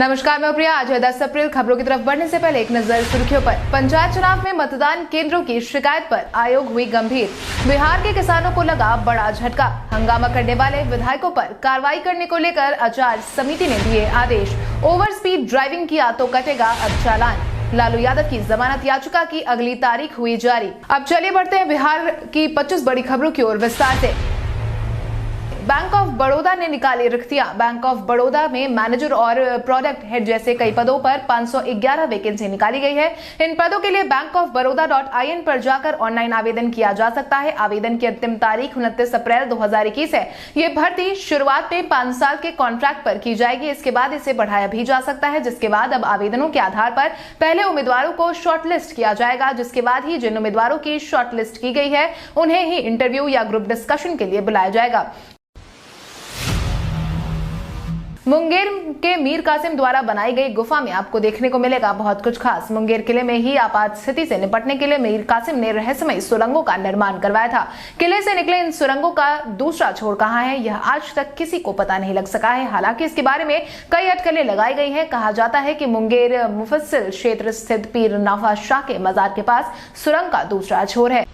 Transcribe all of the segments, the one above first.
नमस्कार, मैं प्रिया। आज है 10 अप्रैल। खबरों की तरफ बढ़ने से पहले एक नजर सुर्खियों पर। पंचायत चुनाव में मतदान केंद्रों की शिकायत पर आयोग हुई गंभीर। बिहार के किसानों को लगा बड़ा झटका। हंगामा करने वाले विधायकों पर कार्रवाई करने को लेकर आचार समिति ने दिए आदेश। ओवर स्पीड ड्राइविंग किया तो कटेगा अब चालान। लालू यादव की जमानत याचिका की अगली तारीख हुई जारी। अब चलिए बढ़ते हैं बिहार की 25 बड़ी खबरों की ओर विस्तार से। बैंक ऑफ बड़ौदा ने निकाली रिक्तियां। बैंक ऑफ बड़ौदा में मैनेजर और प्रोडक्ट हेड जैसे कई पदों पर 511 वैकेंसी निकाली गई है। इन पदों के लिए bankofbaroda.in पर जाकर ऑनलाइन आवेदन किया जा सकता है। आवेदन की अंतिम तारीख 29 अप्रैल 2021 है। ये भर्ती शुरुआत में 5 साल के कॉन्ट्रैक्ट पर की जाएगी। इसके बाद इसे बढ़ाया भी जा सकता है, जिसके बाद अब आवेदनों के आधार पर पहले उम्मीदवारों को शॉर्टलिस्ट किया जाएगा, जिसके बाद ही जिन उम्मीदवारों की शॉर्टलिस्ट की गई है उन्हें ही इंटरव्यू या ग्रुप डिस्कशन के लिए बुलाया जाएगा। मुंगेर के मीर कासिम द्वारा बनाई गई गुफा में आपको देखने को मिलेगा बहुत कुछ खास। मुंगेर किले में ही आपात स्थिति से निपटने के लिए मीर कासिम ने रहस्यमय सुरंगों का निर्माण करवाया था। किले से निकले इन सुरंगों का दूसरा छोर कहां है, यह आज तक किसी को पता नहीं लग सका है। हालांकि इसके बारे में कई अटकलें लगाई गई हैं। कहा जाता है कि मुंगेर मुफस्सिल क्षेत्र स्थित पीर नाफा शाह के मजार के पास सुरंग का दूसरा छोर है।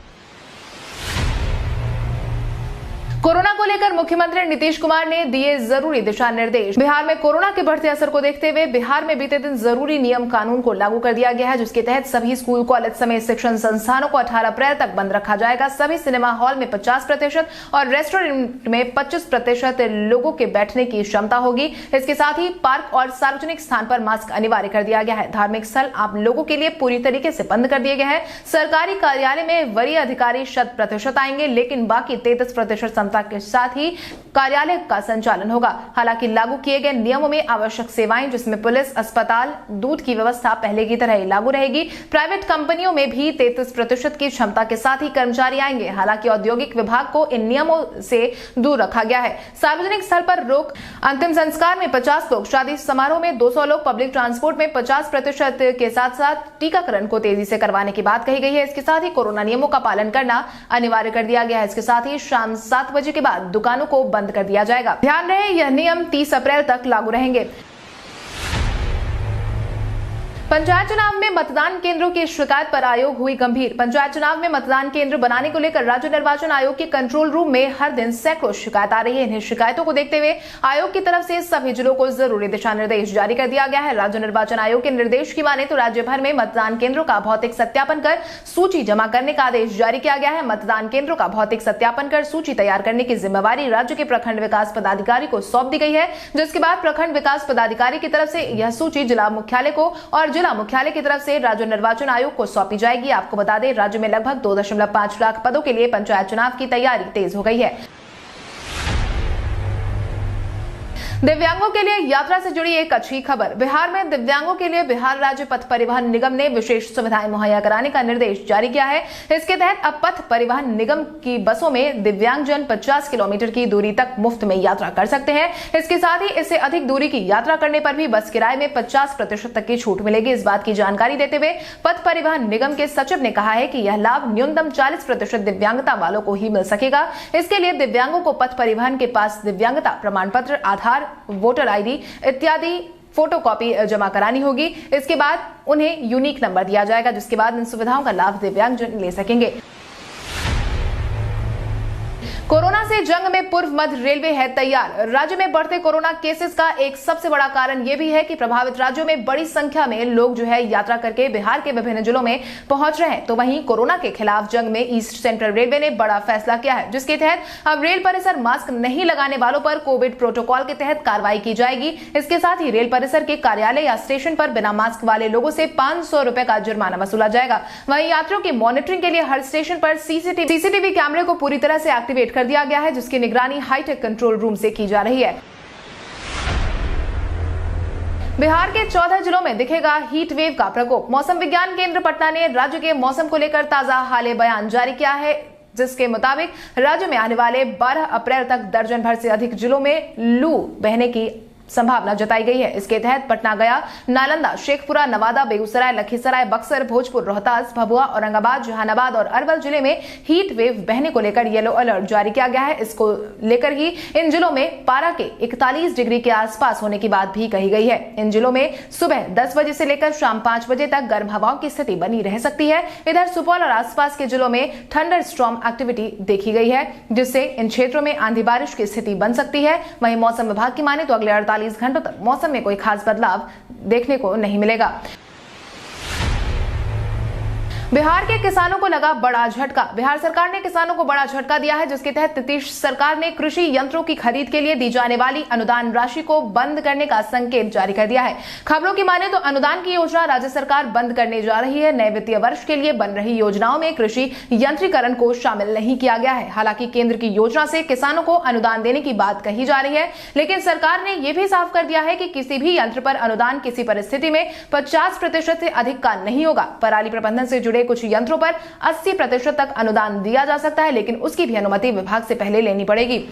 कोरोना को लेकर मुख्यमंत्री नीतीश कुमार ने दिए जरूरी दिशा निर्देश। बिहार में कोरोना के बढ़ते असर को देखते हुए बिहार में बीते दिन जरूरी नियम कानून को लागू कर दिया गया है, जिसके तहत सभी स्कूल कॉलेज समेत शिक्षण संस्थानों को 18 अप्रैल तक बंद रखा जाएगा। सभी सिनेमा हॉल में 50% और रेस्टोरेंट में 25% लोगों के बैठने की क्षमता होगी। इसके साथ ही पार्क और सार्वजनिक स्थान पर मास्क अनिवार्य कर दिया गया है। धार्मिक स्थल आप लोगों के लिए पूरी तरीके से बंद कर दिए गए हैं। सरकारी कार्यालय में वरीय अधिकारी 100% आएंगे, लेकिन बाकी 33% के साथ ही कार्यालय का संचालन होगा। हालांकि लागू किए गए नियमों में आवश्यक सेवाएं जिसमें पुलिस, अस्पताल, दूध की व्यवस्था पहले की तरह ही लागू रहेगी। प्राइवेट कंपनियों में भी 33% की क्षमता के साथ ही कर्मचारी आएंगे। हालांकि औद्योगिक विभाग को इन नियमों से दूर रखा गया है। सार्वजनिक स्थल पर रोक, अंतिम संस्कार में 50 लोग, शादी समारोह में 200 लोग, पब्लिक ट्रांसपोर्ट में 50% के साथ साथ टीकाकरण को तेजी से करवाने की बात कही गई है। इसके साथ ही कोरोना नियमों का पालन करना अनिवार्य कर दिया गया है। इसके साथ ही शाम 7 बजे के बाद दुकानों को बंद कर दिया जाएगा। ध्यान रहे, यह नियम 30 अप्रैल तक लागू रहेंगे। पंचायत चुनाव में मतदान केंद्रों की शिकायत पर आयोग हुई गंभीर। पंचायत चुनाव में मतदान केंद्र बनाने को लेकर राज्य निर्वाचन आयोग के कंट्रोल रूम में हर दिन सैकड़ों शिकायत आ रही है। इन्हीं शिकायतों को देखते हुए आयोग की तरफ से सभी जिलों को जरूरी दिशा निर्देश जारी कर दिया गया है। राज्य निर्वाचन आयोग के निर्देश की माने तो राज्य भर में मतदान केंद्रों का भौतिक सत्यापन कर सूची जमा करने का आदेश जारी किया गया है। मतदान केंद्रों का भौतिक सत्यापन कर सूची तैयार करने की जिम्मेवारी राज्य के प्रखंड विकास पदाधिकारी को सौंप दी गई है, जिसके बाद प्रखंड विकास पदाधिकारी की तरफ से यह सूची जिला मुख्यालय को और जिला मुख्यालय की तरफ से राज्य निर्वाचन आयोग को सौंपी जाएगी। आपको बता दें, राज्य में लगभग 2.5 लाख पदों के लिए पंचायत चुनाव की तैयारी तेज हो गई है। दिव्यांगों के लिए यात्रा से जुड़ी एक अच्छी खबर। बिहार में दिव्यांगों के लिए बिहार राज्य पथ परिवहन निगम ने विशेष सुविधाएं मुहैया कराने का निर्देश जारी किया है। इसके तहत अब पथ परिवहन निगम की बसों में दिव्यांगजन 50 किलोमीटर की दूरी तक मुफ्त में यात्रा कर सकते हैं। इसके साथ ही इससे अधिक दूरी की यात्रा करने पर भी बस किराए में 50% तक की छूट मिलेगी। इस बात की जानकारी देते हुए पथ परिवहन निगम के सचिव ने कहा है कि यह लाभ न्यूनतम 40% दिव्यांगता वालों को ही मिल सकेगा। इसके लिए दिव्यांगों को पथ परिवहन के पास दिव्यांगता प्रमाण पत्र, आधार, वोटर आईडी इत्यादि फोटोकॉपी जमा करानी होगी। इसके बाद उन्हें यूनिक नंबर दिया जाएगा, जिसके बाद इन सुविधाओं का लाभ दिव्यांगजन ले सकेंगे। कोरोना से जंग में पूर्व मध्य रेलवे है तैयार। राज्य में बढ़ते कोरोना केसेस का एक सबसे बड़ा कारण यह भी है कि प्रभावित राज्यों में बड़ी संख्या में लोग जो है यात्रा करके बिहार के विभिन्न जिलों में पहुंच रहे हैं। तो वहीं कोरोना के खिलाफ जंग में ईस्ट सेंट्रल रेलवे ने बड़ा फैसला किया है, जिसके तहत अब रेल परिसर मास्क नहीं लगाने वालों पर कोविड प्रोटोकॉल के तहत कार्रवाई की जाएगी। इसके साथ ही रेल परिसर के कार्यालय या स्टेशन पर बिना मास्क वाले लोगों से 500 रुपए का जुर्माना वसूला जाएगा। वहीं यात्रियों की मॉनिटरिंग के लिए हर स्टेशन पर सीसीटीवी कैमरे को पूरी तरह से एक्टिवेट कर दिया गया है, जिसकी निगरानी हाईटेक कंट्रोल रूम से की जा रही है। बिहार के 14 जिलों में दिखेगा हीट वेव का प्रकोप। मौसम विज्ञान केंद्र पटना ने राज्य के मौसम को लेकर ताजा हाल बयान जारी किया है, जिसके मुताबिक राज्य में आने वाले 12 अप्रैल तक दर्जन भर से अधिक जिलों में लू बहने की संभावना जताई गई है। इसके तहत पटना, गया, नालंदा, शेखपुरा, नवादा, बेगूसराय, लखीसराय, बक्सर, भोजपुर, रोहतास, भभुआ, औरंगाबाद, जहानाबाद और अरवल जिले में हीट वेव बहने को लेकर येलो अलर्ट जारी किया गया है। इसको लेकर ही इन जिलों में पारा के 41 डिग्री के आसपास होने की बात भी कही गई है। इन जिलों में सुबह 10 बजे से लेकर शाम 5 बजे तक गर्म हवाओं की स्थिति बनी रह सकती है। इधर सुपौल और आसपास के जिलों में थंडर स्टॉर्म एक्टिविटी देखी गई है, जिससे इन क्षेत्रों में आंधी बारिश की स्थिति बन सकती है। वहीं मौसम विभाग की माने तो अगले 48 घंटों तक मौसम में कोई खास बदलाव देखने को नहीं मिलेगा। बिहार के किसानों को लगा बड़ा झटका। बिहार सरकार ने किसानों को बड़ा झटका दिया है, जिसके तहत नीतीश सरकार ने कृषि यंत्रों की खरीद के लिए दी जाने वाली अनुदान राशि को बंद करने का संकेत जारी कर दिया है। खबरों की माने तो अनुदान की योजना राज्य सरकार बंद करने जा रही है। नए वित्तीय वर्ष के लिए बन रही योजनाओं में कृषि यंत्रीकरण को शामिल नहीं किया गया है। हालांकि केंद्र की योजना से किसानों को अनुदान देने की बात कही जा रही है, लेकिन सरकार ने यह भी साफ कर दिया है कि किसी भी यंत्र पर अनुदान किसी परिस्थिति में 50% से अधिक का नहीं होगा। पराली प्रबंधन से जुड़े कुछ यंत्रों पर 80% तक अनुदान दिया जा सकता है, लेकिन उसकी भी अनुमति विभाग से पहले लेनी पड़ेगी।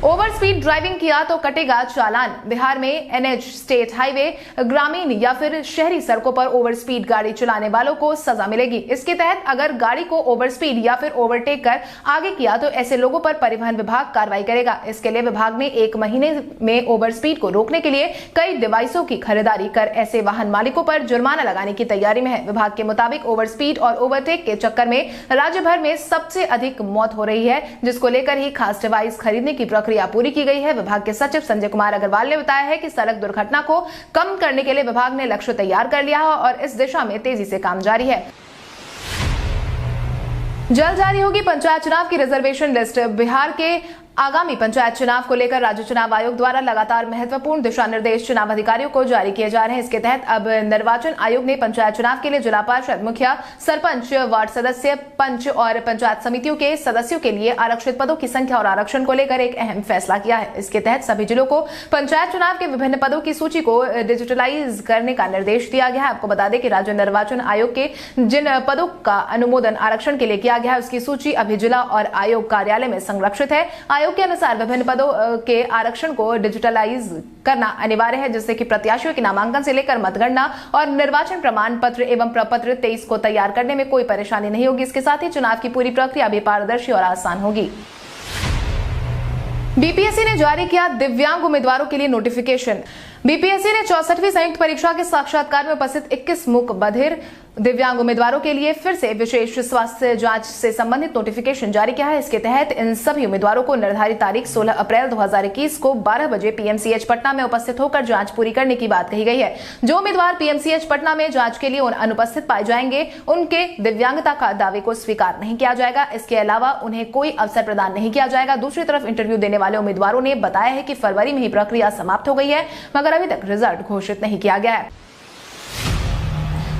ओवर स्पीड ड्राइविंग किया तो कटेगा चालान। बिहार में एनएच, स्टेट हाईवे, ग्रामीण या फिर शहरी सड़कों पर ओवर स्पीड गाड़ी चलाने वालों को सजा मिलेगी। इसके तहत अगर गाड़ी को ओवर स्पीड या फिर ओवरटेक कर आगे किया तो ऐसे लोगों पर परिवहन विभाग कार्रवाई करेगा। इसके लिए विभाग ने 1 महीने में ओवर स्पीड को रोकने के लिए कई डिवाइसों की खरीदारी कर ऐसे वाहन मालिकों पर जुर्माना लगाने की तैयारी में है। विभाग के मुताबिक ओवर स्पीड और ओवरटेक के चक्कर में राज्य भर में सबसे अधिक मौत हो रही है, जिसको लेकर ही खास डिवाइस खरीदने की प्रक्रिया पूरी की गई है। विभाग के सचिव संजय कुमार अग्रवाल ने बताया है कि सड़क दुर्घटना को कम करने के लिए विभाग ने लक्ष्य तैयार कर लिया है और इस दिशा में तेजी से काम जारी है। जल्द जारी होगी पंचायत चुनाव की रिजर्वेशन लिस्ट। बिहार के आगामी पंचायत चुनाव को लेकर राज्य चुनाव आयोग द्वारा लगातार महत्वपूर्ण दिशा निर्देश चुनाव अधिकारियों को जारी किए जा रहे हैं। इसके तहत अब निर्वाचन आयोग ने पंचायत चुनाव के लिए जिला पार्षद, मुखिया, सरपंच, वार्ड सदस्य, पंच और पंचायत समितियों के सदस्यों के लिए आरक्षित पदों की संख्या और आरक्षण को लेकर एक अहम फैसला किया है। इसके तहत सभी जिलों को पंचायत चुनाव के विभिन्न पदों की सूची को डिजिटलाइज करने का निर्देश दिया गया है। आपको बता दें कि राज्य निर्वाचन आयोग के जिन पदों का अनुमोदन आरक्षण के लिए किया गया है, उसकी सूची अभी जिला और आयोग कार्यालय में संरक्षित है। आयोग के अनुसार विभिन्न पदों के आरक्षण को डिजिटलाइज करना अनिवार्य है, जिससे कि प्रत्याशियों के नामांकन से लेकर मतगणना और निर्वाचन प्रमाण पत्र एवं प्रपत्र 23 को तैयार करने में कोई परेशानी नहीं होगी। इसके साथ ही चुनाव की पूरी प्रक्रिया भी पारदर्शी और आसान होगी। बीपीएससी ने जारी किया दिव्यांग उम्मीदवारों के लिए नोटिफिकेशन। बीपीएससी ने 64वीं संयुक्त परीक्षा के साक्षात्कार में उपस्थित 21 मूक बधिर दिव्यांग उम्मीदवारों के लिए फिर से विशेष स्वास्थ्य जांच से संबंधित नोटिफिकेशन जारी किया है। इसके तहत इन सभी उम्मीदवारों को निर्धारित तारीख 16 अप्रैल 2021 को 12 बजे पीएमसीएच पटना में उपस्थित होकर जांच पूरी करने की बात कही गई है। जो उम्मीदवार पीएमसीएच पटना में जांच के लिए अनुपस्थित पाए जाएंगे, उनके दिव्यांगता का दावे को स्वीकार नहीं किया जाएगा। इसके अलावा उन्हें कोई अवसर प्रदान नहीं किया जाएगा। दूसरी तरफ इंटरव्यू देने वाले उम्मीदवारों ने बताया है कि फरवरी में ही प्रक्रिया समाप्त हो गई है, मगर अभी तक रिजल्ट घोषित नहीं किया गया है।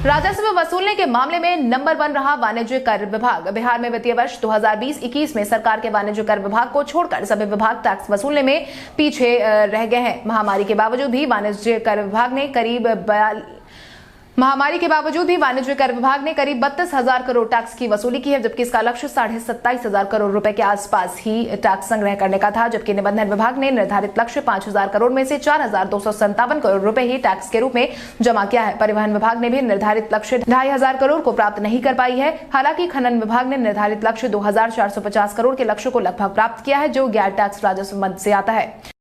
राजस्व वसूलने के मामले में नंबर 1 रहा वाणिज्य कर विभाग। बिहार में वित्तीय वर्ष 2020-21 में सरकार के वाणिज्य कर विभाग को छोड़कर सभी विभाग टैक्स वसूलने में पीछे रह गए हैं। महामारी के बावजूद भी वाणिज्य कर विभाग ने करीब 32,000 करोड़ टैक्स की वसूली की है, जबकि इसका लक्ष्य 27,500 करोड़ रुपए के आसपास ही टैक्स संग्रह करने का था। जबकि निबंधन विभाग ने निर्धारित लक्ष्य 5,000 करोड़ में से 4,257 करोड़ रुपए ही टैक्स के रूप में जमा किया है। परिवहन विभाग ने भी निर्धारित लक्ष्य 2,500 करोड़ को प्राप्त नहीं कर पाई है। हालांकि खनन विभाग ने निर्धारित लक्ष्य 2,450 करोड़ के लक्ष्य को लगभग प्राप्त किया है, जो गैर टैक्स राजस्व मद से आता है।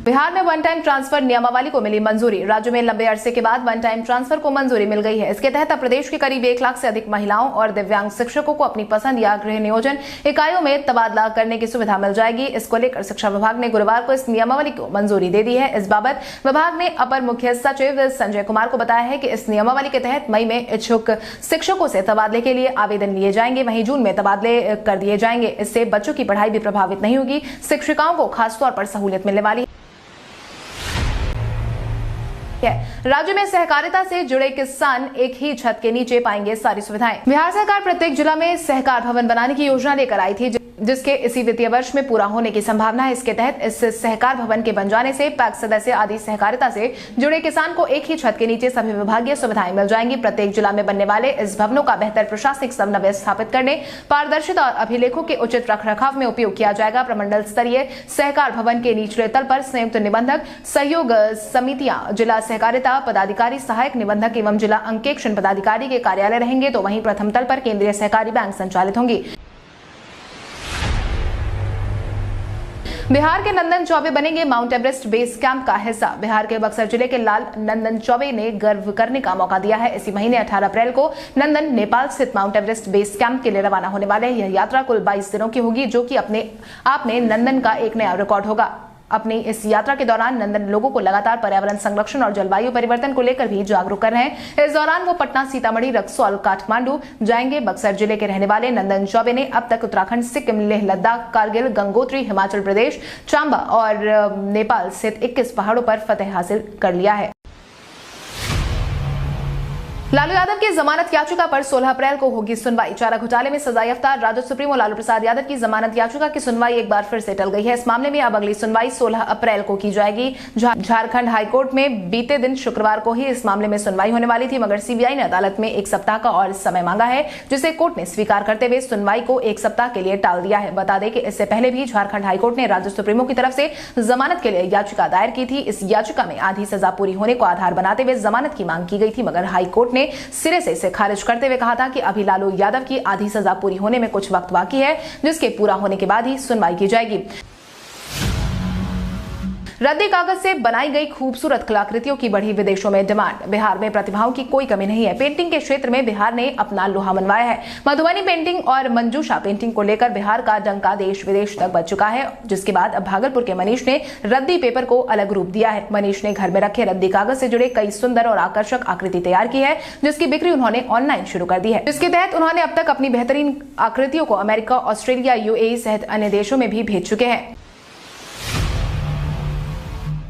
बिहार में वन टाइम ट्रांसफर नियमावली को मिली मंजूरी। राज्य में लंबे अरसे के बाद वन टाइम ट्रांसफर को मंजूरी मिल गई है। इसके तहत अब प्रदेश के करीब 1 लाख से अधिक महिलाओं और दिव्यांग शिक्षकों को अपनी पसंद या गृह नियोजन इकाइयों में तबादला करने की सुविधा मिल जाएगी। इसको लेकर शिक्षा विभाग ने गुरुवार को इस नियमावली को मंजूरी दे दी है। इस बाबत विभाग ने अपर मुख्य सचिव संजय कुमार को बताया है कि इस नियमावली के तहत मई में इच्छुक शिक्षकों से तबादले के लिए आवेदन लिए जाएंगे, वहीं जून में तबादले कर दिए जाएंगे। इससे बच्चों की पढ़ाई भी प्रभावित नहीं होगी। शिक्षिकाओं को खासतौर पर सहूलियत मिलने वाली है। राज्य में सहकारिता से जुड़े किसान एक ही छत के नीचे पाएंगे सारी सुविधाएं। बिहार सरकार प्रत्येक जिला में सहकार भवन बनाने की योजना लेकर आई थी, जिसके इसी वित्तीय वर्ष में पूरा होने की संभावना है। इसके तहत इस सहकार भवन के बन जाने से पैक्स सदस्य आदि सहकारिता से जुड़े किसान को एक ही छत के नीचे सभी विभागीय सुविधाएं मिल जाएंगी। प्रत्येक जिला में बनने वाले इस भवनों का बेहतर प्रशासनिक समन्वय स्थापित करने, पारदर्शिता और अभिलेखों के उचित रखरखाव में उपयोग किया जाएगा। प्रमंडल स्तरीय सहकार भवन के निचले तल पर संयुक्त निबंधक सहयोग समितियां, जिला सहकारिता पदाधिकारी, सहायक निबंधक एवं जिला अंकेक्षण पदाधिकारी के कार्यालय रहेंगे, तो वहीं प्रथम तल पर केंद्रीय सहकारी बैंक संचालित होंगी। बिहार के नंदन चौबे बनेंगे माउंट एवरेस्ट बेस कैंप का हिस्सा। बिहार के बक्सर जिले के लाल नंदन चौबे ने गर्व करने का मौका दिया है। इसी महीने 18 अप्रैल को नंदन नेपाल स्थित माउंट एवरेस्ट बेस कैंप के लिए रवाना होने वाले हैं। यह यात्रा कुल 22 दिनों की होगी, जो कि अपने आप में नंदन का एक नया रिकॉर्ड होगा। अपनी इस यात्रा के दौरान नंदन लोगों को लगातार पर्यावरण संरक्षण और जलवायु परिवर्तन को लेकर भी जागरूक कर रहे हैं। इस दौरान वो पटना, सीतामढ़ी, रक्सौल, काठमांडू जाएंगे। बक्सर जिले के रहने वाले नंदन चौबे ने अब तक उत्तराखंड, सिक्किम, लेह लद्दाख, कारगिल, गंगोत्री, हिमाचल प्रदेश, चांबा और नेपाल स्थित 21 पहाड़ों पर फतह हासिल कर लिया है। लालू यादव की जमानत याचिका पर 16 अप्रैल को होगी सुनवाई। चारा घोटाले में सजायाफ्ता राजद सुप्रीमो लालू प्रसाद यादव की जमानत याचिका की सुनवाई एक बार फिर से टल गई है। इस मामले में अब अगली सुनवाई 16 अप्रैल को की जाएगी। झारखंड हाईकोर्ट में बीते दिन शुक्रवार को ही इस मामले में सुनवाई होने वाली थी, मगर सीबीआई ने अदालत में एक सप्ताह का और समय मांगा है, जिसे कोर्ट ने स्वीकार करते हुए सुनवाई को एक सप्ताह के लिए टाल दिया है। बता दें कि इससे पहले भी झारखंड हाईकोर्ट ने राजद सुप्रीमो की तरफ से जमानत के लिए याचिका दायर की थी। इस याचिका में आधी सजा पूरी होने को आधार बनाते हुए जमानत की मांग की गई थी, मगर हाईकोर्ट ने सिरे से इसे खारिज करते हुए कहा था कि अभी लालू यादव की आधी सजा पूरी होने में कुछ वक्त बाकी है, जिसके पूरा होने के बाद ही सुनवाई की जाएगी। रद्दी कागज से बनाई गई खूबसूरत कलाकृतियों की बढ़ी विदेशों में डिमांड। बिहार में प्रतिभाओं की कोई कमी नहीं है। पेंटिंग के क्षेत्र में बिहार ने अपना लोहा मनवाया है। मधुबनी पेंटिंग और मंजूषा पेंटिंग को लेकर बिहार का डंका देश विदेश तक बज चुका है, जिसके बाद अब भागलपुर के मनीष ने रद्दी पेपर को अलग रूप दिया है। मनीष ने घर में रखे रद्दी कागज से जुड़े कई सुंदर और आकर्षक आकृति तैयार की है, जिसकी बिक्री उन्होंने ऑनलाइन शुरू कर दी है, जिसके तहत उन्होंने अब तक अपनी बेहतरीन आकृतियों को अमेरिका, ऑस्ट्रेलिया, यूएई सहित अन्य देशों में भी भेज चुके हैं।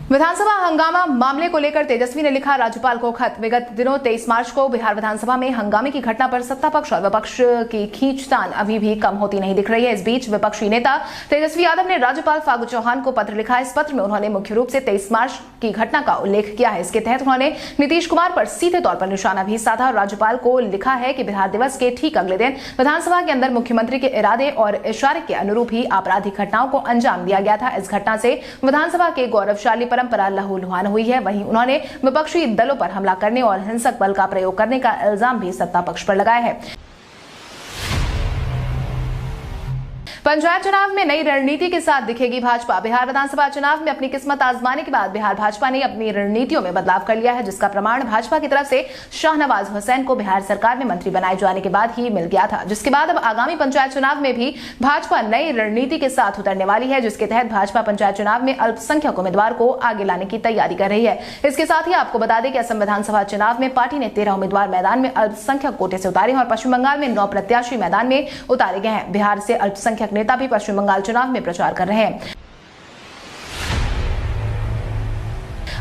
विधानसभा हंगामा मामले को लेकर तेजस्वी ने लिखा राज्यपाल को खत। विगत दिनों 23 मार्च को बिहार विधानसभा में हंगामे की घटना पर सत्ता पक्ष और विपक्ष की खींचतान अभी भी कम होती नहीं दिख रही है। इस बीच विपक्षी नेता तेजस्वी यादव ने राज्यपाल फागू चौहान को पत्र लिखा। इस पत्र में उन्होंने मुख्य रूप से 23 मार्च की घटना का उल्लेख किया है। इसके तहत उन्होंने नीतीश कुमार पर सीधे तौर पर निशाना भी साधा और राज्यपाल को लिखा है कि बिहार दिवस के ठीक अगले दिन विधानसभा के अंदर मुख्यमंत्री के इरादे और इशारे के अनुरूप ही आपराधिक घटनाओं को अंजाम दिया गया था। इस घटना से विधानसभा के गौरवशाली परंपरा लहूलुहान हुई है। वहीं उन्होंने विपक्षी दलों पर हमला करने और हिंसक बल का प्रयोग करने का इल्जाम भी सत्ता पक्ष पर लगाया है। पंचायत चुनाव में नई रणनीति के साथ दिखेगी भाजपा। बिहार विधानसभा चुनाव में अपनी किस्मत आजमाने के बाद बिहार भाजपा ने अपनी रणनीतियों में बदलाव कर लिया है, जिसका प्रमाण भाजपा की तरफ से शाहनवाज हुसैन को बिहार सरकार में मंत्री बनाए जाने के बाद ही मिल गया था, जिसके बाद अब आगामी पंचायत चुनाव में भी भाजपा नई रणनीति के साथ उतरने वाली है, जिसके तहत भाजपा पंचायत चुनाव में अल्पसंख्यक उम्मीदवार को आगे लाने की तैयारी कर रही है। इसके साथ ही आपको बता दें कि असम विधानसभा चुनाव में पार्टी ने 13 उम्मीदवार मैदान में अल्पसंख्यक कोटे से उतारे हैं और पश्चिम बंगाल में 9 प्रत्याशी मैदान में उतारे गए हैं। बिहार से अल्पसंख्यक नेता भी पश्चिम बंगाल चुनाव में प्रचार कर रहे हैं।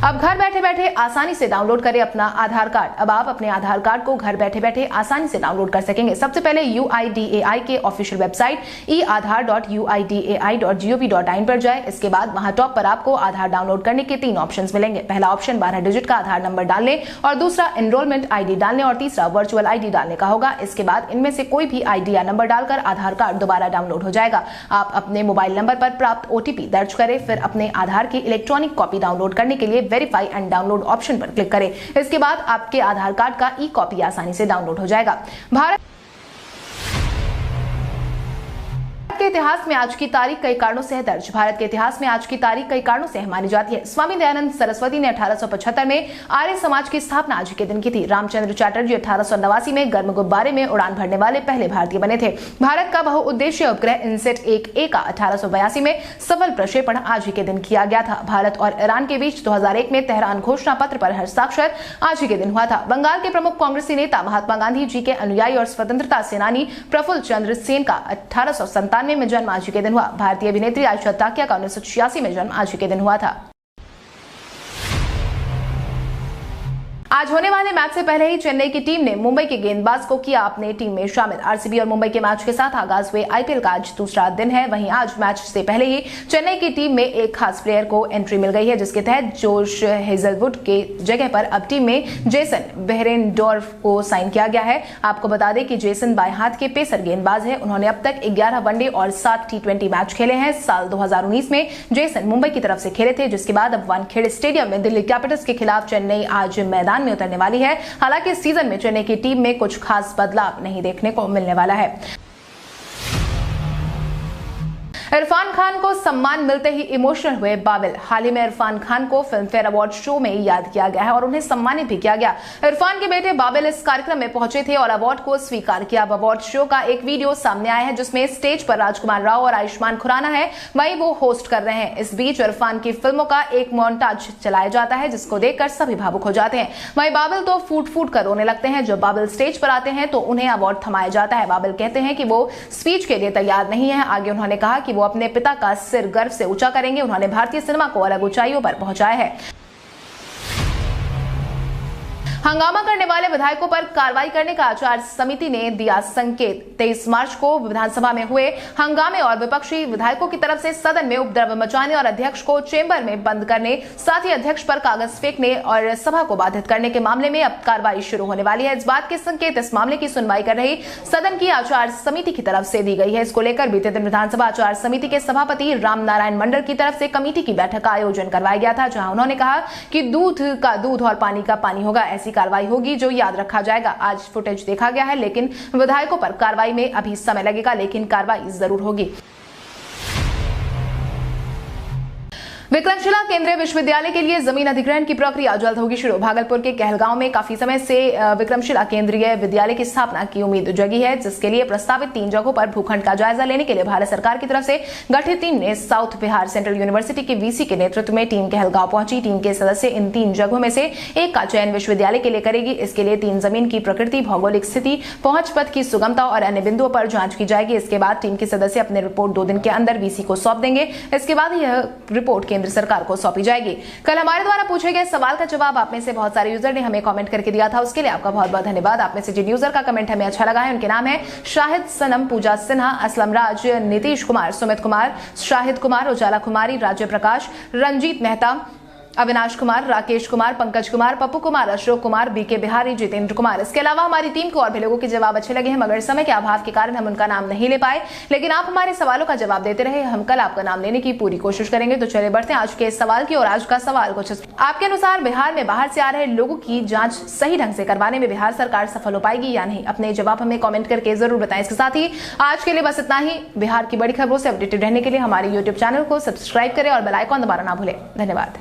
अब घर बैठे बैठे आसानी से डाउनलोड करें अपना आधार कार्ड। अब आप अपने आधार कार्ड को घर बैठे बैठे आसानी से डाउनलोड कर सकेंगे। सबसे पहले UIDAI के ऑफिशियल वेबसाइट eaadhar.uidai.gov.in पर जाएं। इसके बाद वहां टॉप पर आपको आधार डाउनलोड करने के 3 ऑप्शंस मिलेंगे। पहला ऑप्शन 12 डिजिट का आधार नंबर डालने और दूसरा एनरोलमेंट ID डालने और तीसरा वर्चुअल ID डालने का होगा। इसके बाद इनमें से कोई भी ID या नंबर डालकर आधार कार्ड दोबारा डाउनलोड हो जाएगा। आप अपने मोबाइल नंबर पर प्राप्त OTP दर्ज करें, फिर अपने आधार की इलेक्ट्रॉनिक कॉपी डाउनलोड करने के लिए वेरीफाई एंड डाउनलोड ऑप्शन पर क्लिक करें। इसके बाद आपके आधार कार्ड का ई-कॉपी आसानी से डाउनलोड हो जाएगा। भारत के इतिहास में आज की तारीख कई कारणों से है दर्ज। भारत के इतिहास में आज की तारीख कई कारणों से मानी जाती है। स्वामी दयानंद सरस्वती ने 1875 में आर्य समाज की स्थापना आज के दिन की थी। रामचंद्र चैटर्जी 1889 में गर्म गुब्बारे में उड़ान भरने वाले पहले भारतीय बने थे। भारत का बहुउद्देशीय उपग्रह इनसेट 1A का 1882 में सफल प्रक्षेपण आज ही के दिन किया गया था। भारत और ईरान के बीच 2001 में तेहरान घोषणा पत्र पर हस्ताक्षर आज ही के दिन हुआ था। बंगाल के प्रमुख कांग्रेसी नेता महात्मा गांधी जी के अनुयायी और स्वतंत्रता सेनानी प्रफुल्ल चंद्र सेन का 1897 में जन्म आज के दिन हुआ। भारतीय अभिनेत्री आयशा टाकिया का 1986 में जन्म आज के दिन हुआ था। आज होने वाले मैच से पहले ही चेन्नई की टीम ने मुंबई के गेंदबाज को किया अपने टीम में शामिल। आरसीबी और मुंबई के मैच के साथ आगाज हुए आईपीएल का आज दूसरा दिन है। वहीं आज मैच से पहले ही चेन्नई की टीम में एक खास प्लेयर को एंट्री मिल गई है, जिसके तहत जोश हेजलवुड के जगह पर अब टीम में जेसन बेहरेनडोर्फ को साइन किया गया है। आपको बता दें कि जेसन बाएं हाथ के पेसर गेंदबाज है। उन्होंने अब तक 11 वनडे और 7 T20 मैच खेले हैं। साल 2019 में जेसन मुंबई की तरफ से खेले थे, जिसके बाद अब वानखेड़े स्टेडियम में दिल्ली कैपिटल्स के खिलाफ चेन्नई आज मैदान में उतरने वाली है। हालांकि इस सीजन में चेन्नई की टीम में कुछ खास बदलाव नहीं देखने को मिलने वाला है। इरफान खान को सम्मान मिलते ही इमोशनल हुए बाबिल। हाल ही में इरफान खान को फिल्म फेयर अवार्ड शो में याद किया गया है और उन्हें सम्मानित भी किया गया। इरफान के बेटे बाबिल इस कार्यक्रम में पहुंचे थे और अवार्ड को स्वीकार किया। अब अवार्ड शो का एक वीडियो सामने आया है, जिसमें स्टेज पर राजकुमार राव और आयुष्मान खुराना है, वहीं वो होस्ट कर रहे हैं। इस बीच इरफान की फिल्मों का एक मोन्टाज चलाया जाता है, जिसको देखकर सभी भावुक हो जाते हैं। वहीं बाबिल तो फूट फूट कर रोने लगते हैं। जब बाबिल स्टेज पर आते हैं तो उन्हें अवार्ड थमाया जाता है। बाबिल कहते हैं कि वो स्पीच के लिए तैयार नहीं है। आगे उन्होंने कहा कि वो अपने पिता का सिर गर्व से ऊंचा करेंगे। उन्होंने भारतीय सिनेमा को अलग ऊंचाइयों पर पहुंचाया है। हंगामा करने वाले विधायकों पर कार्रवाई करने का आचार समिति ने दिया संकेत। 23 मार्च को विधानसभा में हुए हंगामे और विपक्षी विधायकों की तरफ से सदन में उपद्रव मचाने और अध्यक्ष को चेंबर में बंद करने, साथ ही अध्यक्ष पर कागज फेंकने और सभा को बाधित करने के मामले में अब कार्रवाई शुरू होने वाली है। इस बात के संकेत इस मामले की सुनवाई कर रही सदन की आचार समिति की तरफ से दी गई है। इसको लेकर बीते दिन विधानसभा आचार समिति के सभापति राम नारायण मंडल की तरफ से कमेटी की बैठक का आयोजन करवाया गया था, जहां उन्होंने कहा कि दूध का दूध और पानी का पानी होगा। ऐसी कार्रवाई होगी जो याद रखा जाएगा। आज फुटेज देखा गया है, लेकिन विधायकों पर कार्रवाई में अभी समय लगेगा, लेकिन कार्रवाई जरूर होगी। विक्रमशिला केंद्रीय विश्वविद्यालय के लिए जमीन अधिग्रहण की प्रक्रिया जल्द होगी शुरू। भागलपुर के कहलगांव में काफी समय से विक्रमशिला केंद्रीय विद्यालय की स्थापना की उम्मीद जगी है, जिसके लिए प्रस्तावित 3 जगहों पर भूखंड का जायजा लेने के लिए भारत सरकार की तरफ से गठित टीम ने साउथ बिहार सेंट्रल यूनिवर्सिटी के वीसी के नेतृत्व में टीम कहलगांव पहुंची। टीम के सदस्य इन 3 जगहों में से एक का चयन विश्वविद्यालय के लिए करेगी। इसके लिए 3 जमीन की प्रकृति, भौगोलिक स्थिति, पहुंच पथ की सुगमता और अन्य बिंदुओं पर जांच की जाएगी। इसके बाद टीम के सदस्य अपने रिपोर्ट 2 दिन के अंदर वीसी को सौंप देंगे। इसके बाद यह रिपोर्ट केंद्र सरकार को सौंपी जाएगी। कल हमारे द्वारा पूछे गए सवाल का जवाब आप में से बहुत सारे यूजर ने हमें कमेंट करके दिया था, उसके लिए आपका बहुत बहुत धन्यवाद। आप में से जिन यूजर का कमेंट हमें अच्छा लगा है उनके नाम है शाहिद सनम, पूजा सिन्हा, असलम राज, नीतीश कुमार, सुमित कुमार, शाहिद कुमार, उजाला कुमारी, राज्य प्रकाश, रंजीत मेहता, अविनाश कुमार, राकेश कुमार, पंकज कुमार, पप्पू कुमार, अशोक कुमार, बीके बिहारी, जितेंद्र कुमार। इसके अलावा हमारी टीम को और भी लोगों के जवाब अच्छे लगे हैं, मगर समय के अभाव के कारण हम उनका नाम नहीं ले पाए, लेकिन आप हमारे सवालों का जवाब देते रहे। हम कल आपका नाम लेने की पूरी कोशिश करेंगे। तो चलिए बढ़ते हैं आज के सवाल की। और आज का सवाल कुछ आपके अनुसार बिहार में बाहर से आ रहे लोगों की जांच सही ढंग से करवाने में बिहार सरकार सफल हो पाएगी या नहीं? अपने जवाब हमें कमेंट करके जरूर बताएं। इसके साथ ही आज के लिए बस इतना ही। बिहार की बड़ी खबरों से अपडेटेड रहने के लिए हमारे यूट्यूब चैनल को सब्सक्राइब करें और बेल आइकॉन दबाना ना भूलें। धन्यवाद।